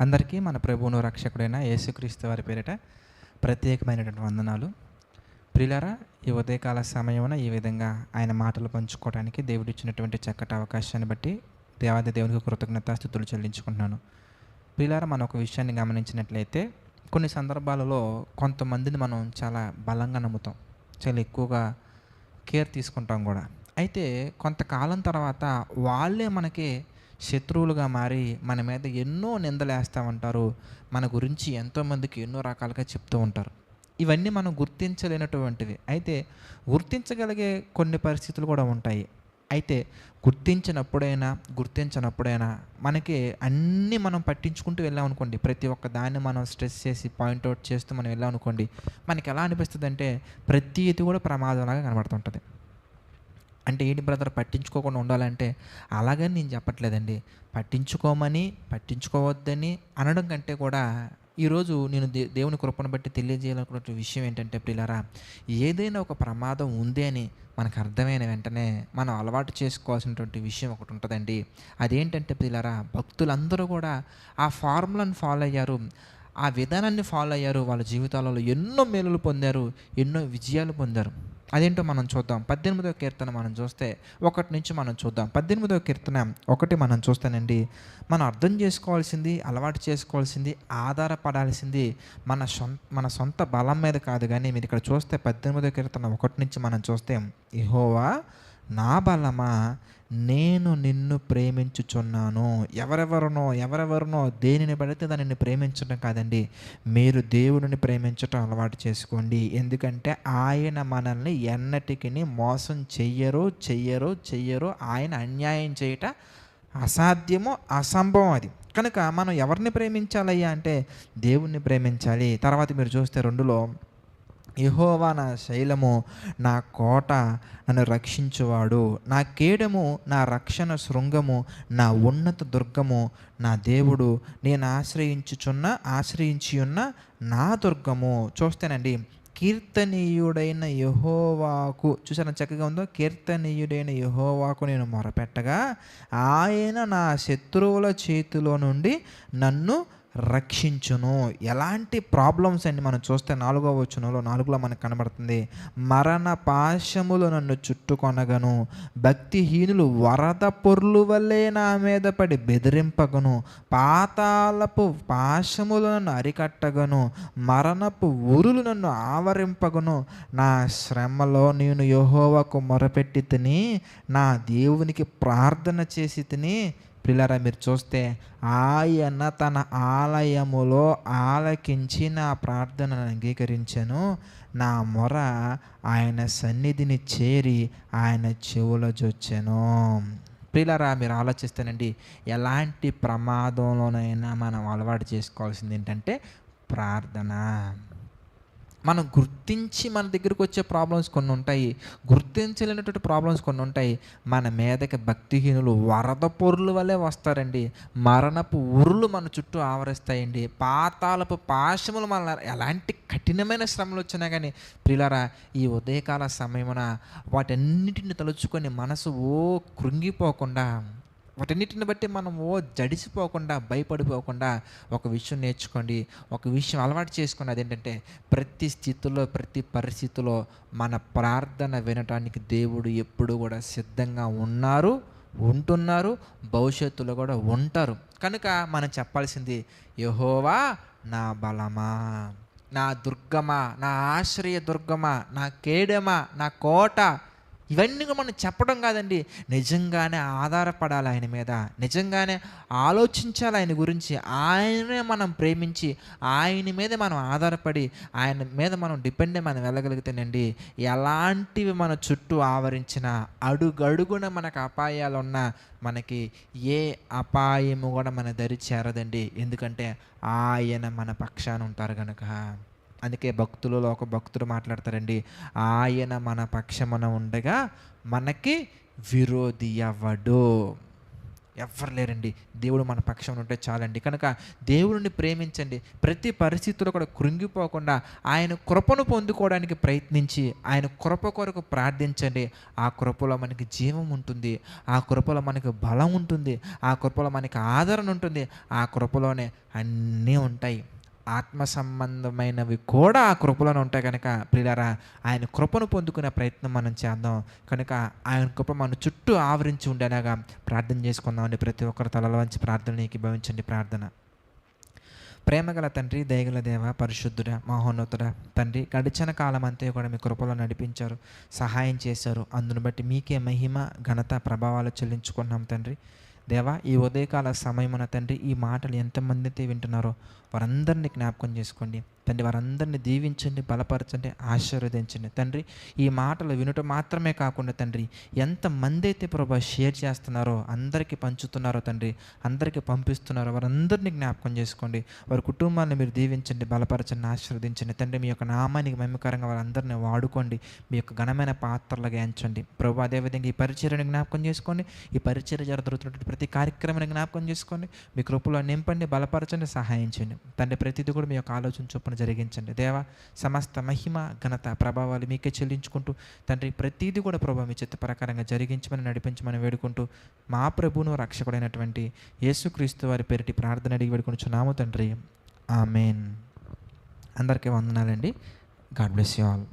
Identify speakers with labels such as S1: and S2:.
S1: అందరికీ మన ప్రభువును రక్షకుడైన యేసుక్రీస్తు వారి పేరిట ప్రత్యేకమైనటువంటి వందనాలు. ప్రియులారా, ఈ ఉదయకాల సమయమున ఈ విధంగా ఆయన మాటలు పంచుకోవడానికి దేవుడిచ్చినటువంటి చక్కటి అవకాశాన్ని బట్టి దేవాది దేవునికి కృతజ్ఞతాస్తుతులు చెల్లించుకుంటున్నాను. ప్రియులారా, మనం ఒక విషయాన్ని గమనించినట్లయితే కొన్ని సందర్భాలలో కొంతమందిని మనం చాలా బలంగా నమ్ముతాం, చాలా ఎక్కువగా కేర్ తీసుకుంటాం కూడా. అయితే కొంతకాలం తర్వాత వాళ్ళే మనకి శత్రువులుగా మారి మన మీద ఎన్నో నిందలేస్తూ ఉంటారు. మన గురించి ఎంతోమందికి ఎన్నో రకాలుగా చెప్తూ ఉంటారు. ఇవన్నీ మనం గుర్తించలేనటువంటివి. అయితే గుర్తించగలిగే కొన్ని పరిస్థితులు కూడా ఉంటాయి. అయితే గుర్తించినప్పుడైనా మనకి అన్నీ మనం పట్టించుకుంటూ వెళ్ళామనుకోండి, ప్రతి ఒక్క దాన్ని మనం స్ట్రెస్ చేసి పాయింట్అవుట్ చేస్తూ మనం వెళ్ళామనుకోండి, మనకి ఎలా అనిపిస్తుంది అంటే ప్రతిది కూడా ప్రమాదంలాగా కనబడుతుంటుంది. అంటే ఏంటి బ్రదర్, పట్టించుకోకుండా ఉండాలంటే? అలాగని నేను చెప్పట్లేదండి. పట్టించుకోవద్దని అనడం కంటే కూడా ఈరోజు నేను దేవుని కృపను బట్టి తెలియజేయాలనుకున్న విషయం ఏంటంటే ప్రియులారా, ఏదైనా ఒక ప్రమాదం ఉంది అని మనకు అర్థమైన వెంటనే మనం అలవాటు చేసుకోవాల్సినటువంటి విషయం ఒకటి ఉంటుందండి. అదేంటంటే ప్రియులారా, భక్తులందరూ కూడా ఆ ఫార్ములాను ఫాలో అయ్యారు, ఆ విధానాన్ని ఫాలో అయ్యారు. వాళ్ళ జీవితాలలో ఎన్నో మేలులు పొందారు, ఎన్నో విజయాలు పొందారు. అదేంటో మనం చూద్దాం. 18వ కీర్తన మనం చూస్తే 1 నుంచి మనం చూద్దాం. 18వ కీర్తన 1 మనం చూస్తానండి. మనం అర్థం చేసుకోవాల్సింది, అలవాటు చేసుకోవాల్సింది, ఆధారపడాల్సింది మన సొంత బలం మీద కాదు. కానీ మీరు ఇక్కడ చూస్తే 18వ కీర్తన 1 నుంచి మనం చూస్తే, యెహోవా నా బలమా, నేను నిన్ను ప్రేమించుచున్నాను. ఎవరెవరినో దేనిని పడితే దానిని ప్రేమించడం కాదండి, మీరు దేవుడిని ప్రేమించటం అలవాటు చేసుకోండి. ఎందుకంటే ఆయన మనల్ని ఎన్నటికీ మోసం చెయ్యరు. ఆయన అన్యాయం చేయట అసాధ్యము, అసంభవం అది. కనుక మనం ఎవరిని ప్రేమించాలయ్యా అంటే దేవుణ్ణి ప్రేమించాలి. తర్వాత మీరు చూస్తే 2లో, యెహోవా నా శైలము, నా కోట, నన్ను రక్షించువాడు, నా కేడము, నా రక్షణ శృంగము, నా ఉన్నత దుర్గము, నా దేవుడు, నేను ఆశ్రయించి ఉన్న నా దుర్గము. చూస్తేనండి, కీర్తనీయుడైన యెహోవాకు, చూసారా చక్కగా ఉందో, కీర్తనీయుడైన యెహోవాకు నేను మొరపెట్టగా ఆయన నా శత్రువుల చేతిలో నుండి నన్ను రక్షించును. ఎలాంటి ప్రాబ్లమ్స్ అండి మనం చూస్తే 4వ వచనంలో 4లో మనకు కనబడుతుంది, మరణ పాశములు నన్ను చుట్టుకొనగను, భక్తిహీనులు వరద పొర్లు వల్లే నా మీద పడి బెదిరింపగను, పాతాళపు పాశములు నన్ను అరికట్టగను, మరణపు ఉరులు నన్ను ఆవరింపగను. నా శ్రమలో నేను యెహోవాకు మొరపెట్టి తిని, నా దేవునికి ప్రార్థన చేసి తిని. ప్రియులారా, మీరు చూస్తే ఆయన తన ఆలయములో ఆలకించి నా ప్రార్థనను అంగీకరించెను. నా మొర ఆయన సన్నిధిని చేరి ఆయన చెవుల జొచ్చెను. ప్రియులారా, మీరు ఆలోచిస్తేనండి, ఎలాంటి ప్రమాదంలోనైనా మనం అలవాటు చేసుకోవాల్సింది ఏంటంటే ప్రార్థన. మనం గుర్తించి మన దగ్గరకు వచ్చే ప్రాబ్లమ్స్ కొన్ని ఉంటాయి, గుర్తించలేనటువంటి ప్రాబ్లమ్స్ కొన్ని ఉంటాయి. మన మీదకి భక్తిహీనులు వరద పొర్లు వల్లే వస్తారండి, మరణపు ఉరులు మన చుట్టూ ఆవరిస్తాయండి, పాతాళపు పాశములు మన ఎలాంటి కఠినమైన శ్రమలు వచ్చినా కానీ ప్రియులారా, ఈ ఉదయకాల సమయమున వాటన్నిటిని తలుచుకొని మనసు కృంగిపోకుండా, వాటన్నిటిని బట్టి మనం జడిసిపోకుండా, భయపడిపోకుండా ఒక విషయం నేర్చుకోండి, ఒక విషయం అలవాటు చేసుకోండి. అదేంటంటే ప్రతి స్థితిలో, ప్రతి పరిస్థితిలో మన ప్రార్థన వినటానికి దేవుడు ఎప్పుడు కూడా సిద్ధంగా ఉంటున్నారు, భవిష్యత్తులో కూడా ఉంటారు. కనుక మనం చెప్పాల్సింది, యెహోవా నా బలమా, నా దుర్గమా, నా ఆశ్రయ దుర్గమా, నా కేడమా, నా కోట. ఇవన్నీ మనం చెప్పడం కాదండి, నిజంగానే ఆధారపడాలి ఆయన మీద, నిజంగానే ఆలోచించాలి ఆయన గురించి, ఆయనే మనం ప్రేమించి ఆయన మీద మనం ఆధారపడి ఆయన మీద మనం డిపెండ్ అయ్యి మనం వెళ్ళగలిగితేనండి, ఎలాంటివి మన చుట్టూ ఆవరించినా, అడుగడుగున మనకు అపాయాలున్నా మనకి ఏ అపాయము కూడా మన దరి చేరదండి. ఎందుకంటే ఆయన మన పక్షాన ఉంటారు కనుక. అందుకే భక్తులలో ఒక భక్తుడు మాట్లాడతారండి, ఆయన మన పక్షమున ఉండగా మనకి విరోధి ఎవడు. ఎవ్వరు లేరండి. దేవుడు మన పక్షాన ఉంటే చాలండి. కనుక దేవుడిని ప్రేమించండి. ప్రతి పరిస్థితిలో కూడా కృంగిపోకుండా ఆయన కృపను పొందుకోవడానికి ప్రయత్నించి, ఆయన కృప కొరకు ప్రార్థించండి. ఆ కృపలో మనకి జీవం ఉంటుంది. ఆ కృపలో మనకి బలం ఉంటుంది. ఆ కృపలో మనకి ఆదరణ ఉంటుంది. ఆ కృపలోనే అన్నీ ఉంటాయి. ఆత్మ సంబంధమైనవి కూడా ఆ కృపలోనే ఉంటాయి కనుక ప్రియులారా, ఆయన కృపను పొందుకునే ప్రయత్నం మనం చేద్దాం. కనుక ఆయన కృప మన చుట్టూ ఆవరించి ఉండేలాగా ప్రార్థన చేసుకుందామండి. ప్రతి ఒక్కరు తలలో వంచి ప్రార్థనని ఏకీభవించండి. ప్రార్థన. ప్రేమగల తండ్రి, దయగల దేవ, పరిశుద్ధుడా, మహోన్నతుడా తండ్రి, గడిచిన కాలం అంతా కూడా మీ కృపలో నడిపించారు, సహాయం చేశారు. అందును బట్టి మీకే మహిమ, ఘనత, ప్రభావాలు చెల్లించుకున్నాం తండ్రి. దేవా, ఈ ఉదయకాల సమయమున తండ్రి ఈ మాటలు ఎంతమంది అయితే వింటున్నారో వారందరినీ జ్ఞాపకం చేసుకోండి తండ్రి. వారందరినీ దీవించండి, బలపరచండి, ఆశీర్వదించండి తండ్రి. ఈ మాటలు వినటం మాత్రమే కాకుండా తండ్రి, ఎంతమంది అయితే ప్రభా షేర్ చేస్తున్నారో, అందరికీ పంచుతున్నారో తండ్రి, అందరికీ పంపిస్తున్నారో వారందరినీ జ్ఞాపకం చేసుకోండి. వారి కుటుంబాన్ని మీరు దీవించండి, బలపరచండి, ఆశీర్వదించండి తండ్రి. మీ యొక్క నామానికి మహిమకరంగా వారందరినీ వాడుకోండి. మీ యొక్క ఘనమైన పాత్రలుగా ఎంచండి ప్రభు. అదేవిధంగా ఈ పరిచర్యను జ్ఞాపకం చేసుకోండి. ఈ పరిచర్య జరుగుతున్నటువంటి ప్రతి కార్యక్రమాన్ని జ్ఞాపకం చేసుకోండి. మీ కృపలో నింపండి, బలపరచండి, సహాయం చేయండి తండ్రి. ప్రతిదీ కూడా మీ యొక్క ఆలోచన చొప్పున జరిగించండి దేవా. సమస్త మహిమ, ఘనత, ప్రభావాలు మీకే చెల్లించుకుంటూ తండ్రి, ప్రతిదీ కూడా ప్రభావ మీ చిత్త ప్రకారంగా జరిగించమని, నడిపించమని వేడుకుంటూ మా ప్రభువును రక్షకుడైనటువంటి యేసుక్రీస్తు వారి పేరిటి ప్రార్థన అడిగి వేడుకొనుచున్నాము తండ్రి. ఆమేన్. అందరికీ వందనాలండి. God bless you all.